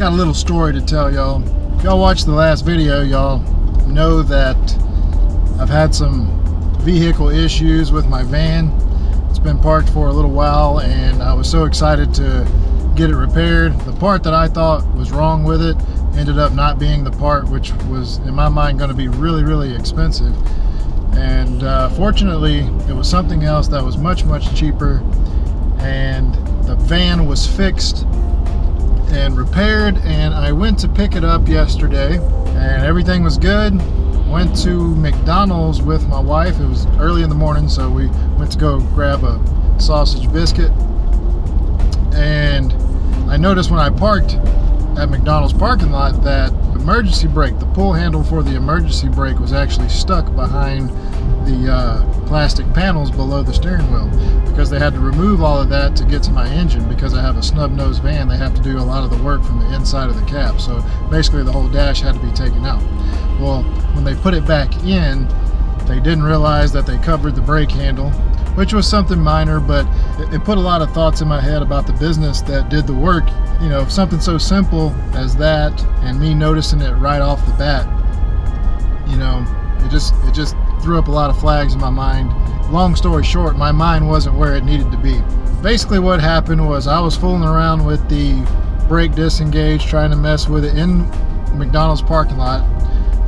got a little story to tell y'all. If y'all watched the last video, y'all know that I've had some vehicle issues with my van. It's been parked for a little while and I was so excited to get it repaired. The part that I thought was wrong with it ended up not being the part, which was in my mind going to be really, really expensive. And fortunately it was something else that was much, much cheaper, and the van was fixed and repaired. And I went to pick it up yesterday and everything was good. Went to McDonald's with my wife. It was early in the morning, so we went to go grab a sausage biscuit. And I noticed when I parked at McDonald's parking lot that emergency brake, the pull handle for the emergency brake, was actually stuck behind the plastic panels below the steering wheel, because they had to remove all of that to get to my engine. Because I have a snub-nosed van, they have to do a lot of the work from the inside of the cab, so basically the whole dash had to be taken out. Well, when they put it back in, they didn't realize that they covered the brake handle, which was something minor, but it put a lot of thoughts in my head about the business that did the work. You know, something so simple as that, and me noticing it right off the bat, you know, it just threw up a lot of flags in my mind. Long story short, my mind wasn't where it needed to be. Basically what happened was I was fooling around with the brake disengage, trying to mess with it in McDonald's parking lot,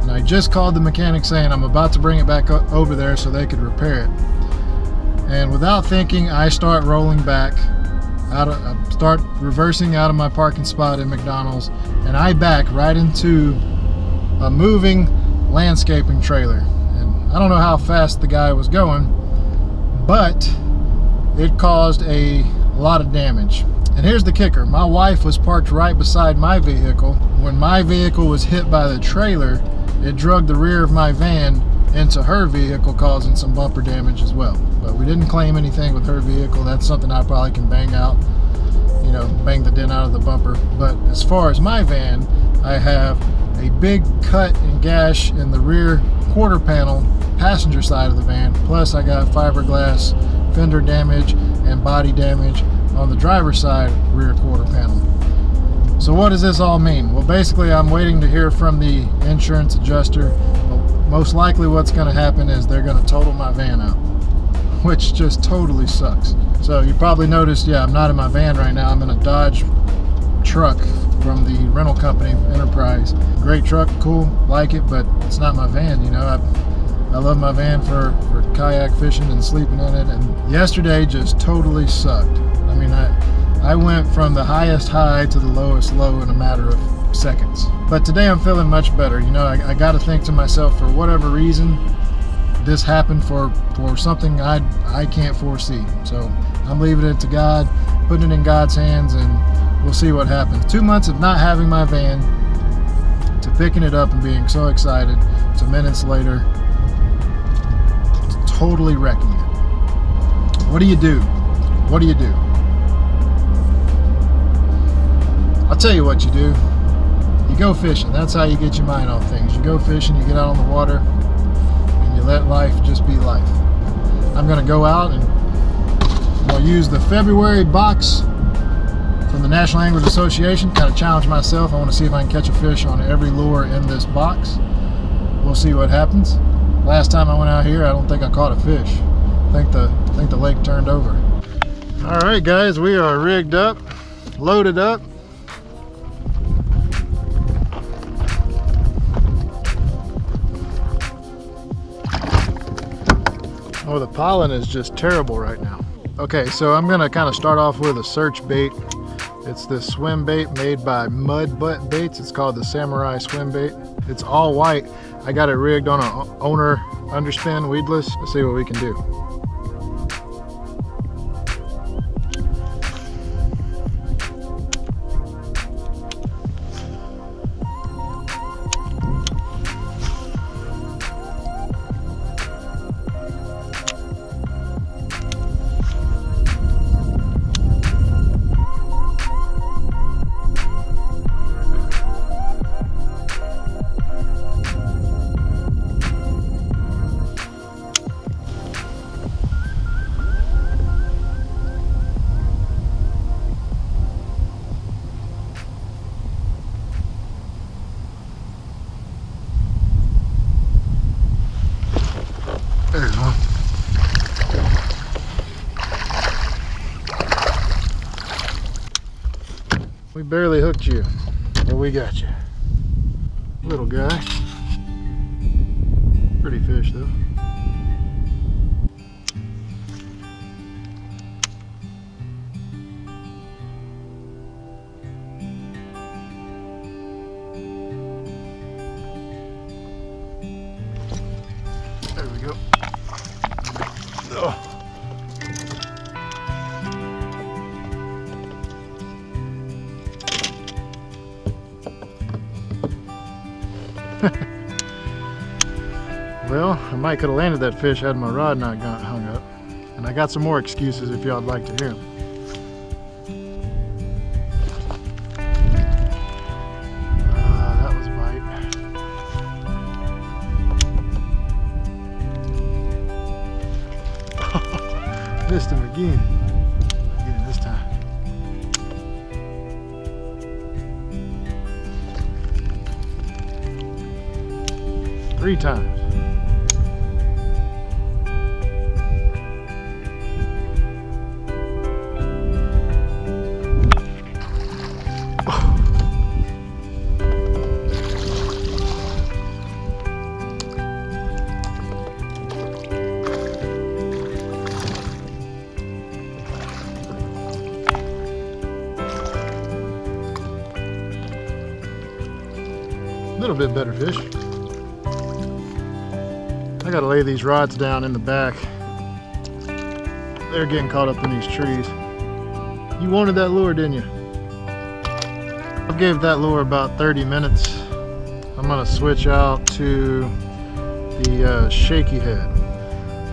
and I just called the mechanic saying I'm about to bring it back over there so they could repair it. And without thinking, I start rolling back, start reversing out of my parking spot in McDonald's, and I back right into a moving landscaping trailer. And I don't know how fast the guy was going, but it caused a lot of damage. And here's the kicker: my wife was parked right beside my vehicle. When my vehicle was hit by the trailer, it drug the rear of my van into her vehicle, causing some bumper damage as well. But we didn't claim anything with her vehicle. That's something I probably can bang out, you know, bang the dent out of the bumper. But as far as my van, I have a big cut and gash in the rear quarter panel passenger side of the van, plus I got fiberglass fender damage and body damage on the driver's side rear quarter panel. So what does this all mean? Well, basically I'm waiting to hear from the insurance adjuster. Most likely what's going to happen is they're going to total my van out, which just totally sucks. So you probably noticed, yeah, I'm not in my van right now. I'm in a Dodge truck from the rental company, Enterprise. Great truck, cool, like it, but it's not my van. You know, I love my van for kayak fishing and sleeping in it, and yesterday just totally sucked. I mean, I went from the highest high to the lowest low in a matter of seconds. But today I'm feeling much better. You know, I got to think to myself, for whatever reason, this happened for something I can't foresee. So I'm leaving it to God, putting it in God's hands, and we'll see what happens. 2 months of not having my van to picking it up and being so excited to minutes later to totally wrecking it. What do you do? What do you do? I'll tell you what you do. You go fishing. That's how you get your mind off things. You go fishing, you get out on the water, and you let life just be life. I'm going to go out and I'll use the February box from the National Anglers Association, kind of challenge myself. I want to see if I can catch a fish on every lure in this box. We'll see what happens. Last time I went out here, I don't think I caught a fish. I think the lake turned over. All right, guys, we are rigged up, loaded up. Oh, the pollen is just terrible right now. Okay, so I'm gonna kind of start off with a search bait. It's this swim bait made by Mud Butt Baits. It's called the Samurai Swim Bait. It's all white. I got it rigged on an owner underspin weedless. Let's see what we can do. barely hooked you, but we got you. Little guy. Pretty fish though. There we go. Oh. Well, I might could have landed that fish had my rod not got hung up. And I got some more excuses if y'all would like to hear them. That was a bite. Missed him again. I'll get him this time. Three times. A little bit better fish. I gotta lay these rods down in the back. They're getting caught up in these trees. You wanted that lure, didn't you? I gave that lure about 30 minutes. I'm gonna switch out to the shaky head.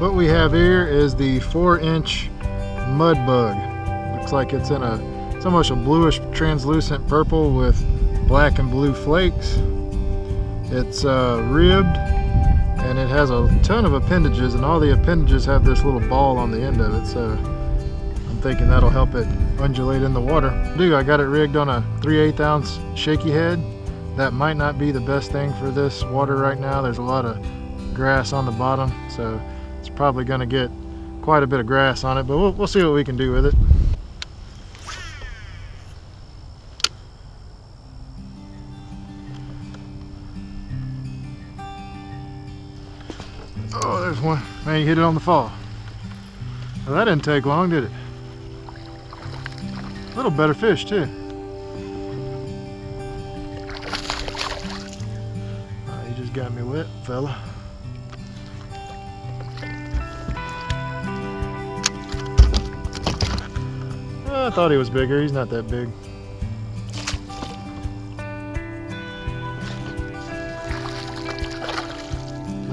What we have here is the 4-inch mud bug. Looks like it's almost a bluish translucent purple with black and blue flakes. It's ribbed, and it has a ton of appendages, and all the appendages have this little ball on the end of it, so I'm thinking that'll help it undulate in the water. I got it rigged on a 3/8 ounce shaky head. That might not be the best thing for this water right now. There's a lot of grass on the bottom, so it's probably going to get quite a bit of grass on it, but we'll see what we can do with it. Oh, there's one. Man, you hit it on the fall. Well, that didn't take long, did it? A little better fish, too. You just got me wet, fella. I thought he was bigger. He's not that big.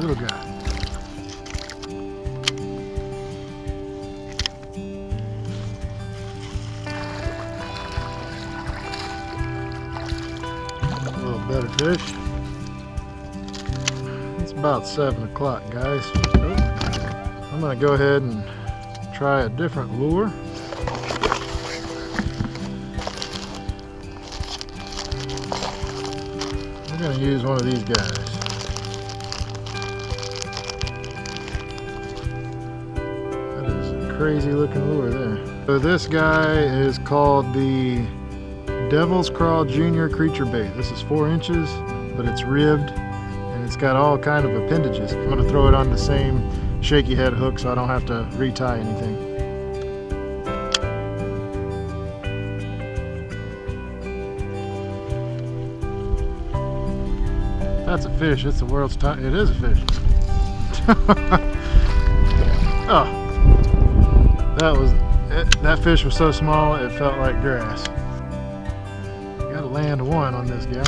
Little guy. Better fish. It's about 7 o'clock, guys. I'm gonna go ahead and try a different lure. I'm gonna use one of these guys. That is a crazy looking lure there. So this guy is called the Devil's Crawl Junior Creature Bait. This is 4 inches, but it's ribbed and it's got all kind of appendages. I'm going to throw it on the same shaky head hook so I don't have to retie anything. That's a fish. It's the world's time. It is a fish. Oh, that fish was so small it felt like grass. Gotta land one on this guy.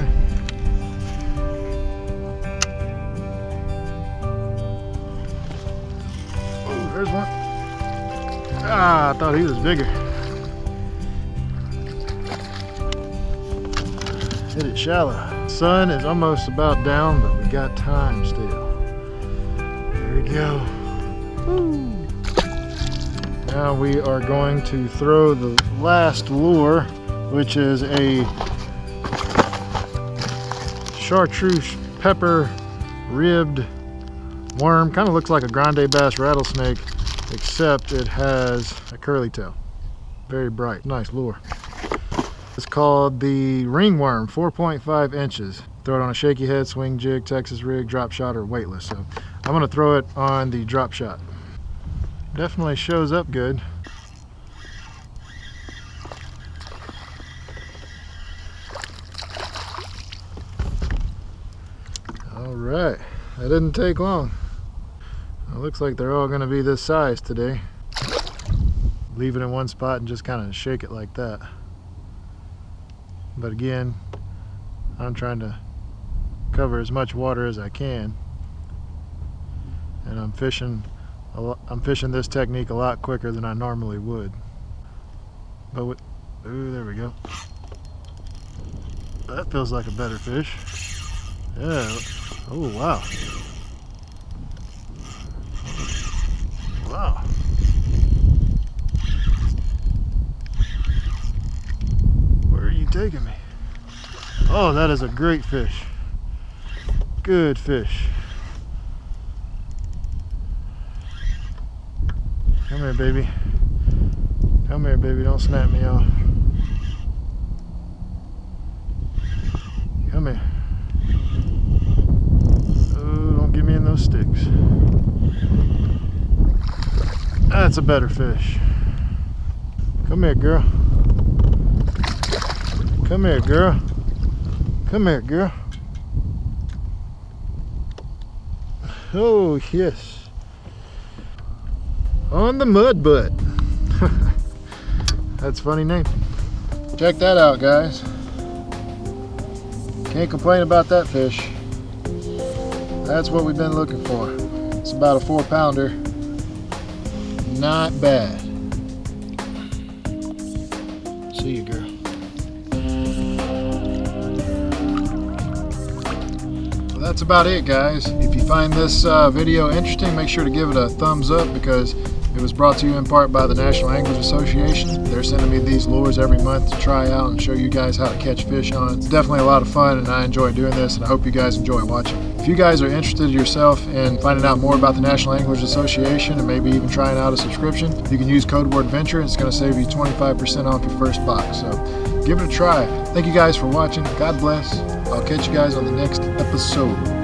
Oh, there's one. Ah, I thought he was bigger. Hit it shallow. Sun is almost about down, but we got time still. There we go. Woo. Now we are going to throw the last lure, which is a chartreuse pepper ribbed worm. Kind of looks like a grande bass rattlesnake, except it has a curly tail. Very bright, nice lure. It's called the ringworm, 4.5 inches. Throw it on a shaky head, swing jig, Texas rig, drop shot, or weightless. So I'm gonna throw it on the drop shot. Definitely shows up good. All right, that didn't take long. It looks like they're all gonna be this size today. Leave it in one spot and just kind of shake it like that. But again, I'm trying to cover as much water as I can, and I'm fishing this technique a lot quicker than I normally would. But ooh, there we go. That feels like a better fish. Yeah. Oh wow. Wow. Where are you taking me? Oh, that is a great fish. Good fish. Come here, baby. Come here, baby. Don't snap me off. Come here. Oh, don't get me in those sticks. That's a better fish. Come here, girl. Come here, girl. Come here, girl. Oh, yes. On the mud butt. That's a funny name. Check that out, guys. Can't complain about that fish. That's what we've been looking for. It's about a 4-pounder. Not bad. See you, girl. Well, that's about it, guys. If you find this video interesting, make sure to give it a thumbs up, because it was brought to you in part by the National Anglers Association. They're sending me these lures every month to try out and show you guys how to catch fish on. It's definitely a lot of fun, and I enjoy doing this, and I hope you guys enjoy watching. If you guys are interested yourself in finding out more about the National Anglers Association and maybe even trying out a subscription, you can use code word VENTURE. It's going to save you 25% off your first box. So give it a try. Thank you guys for watching. God bless. I'll catch you guys on the next episode.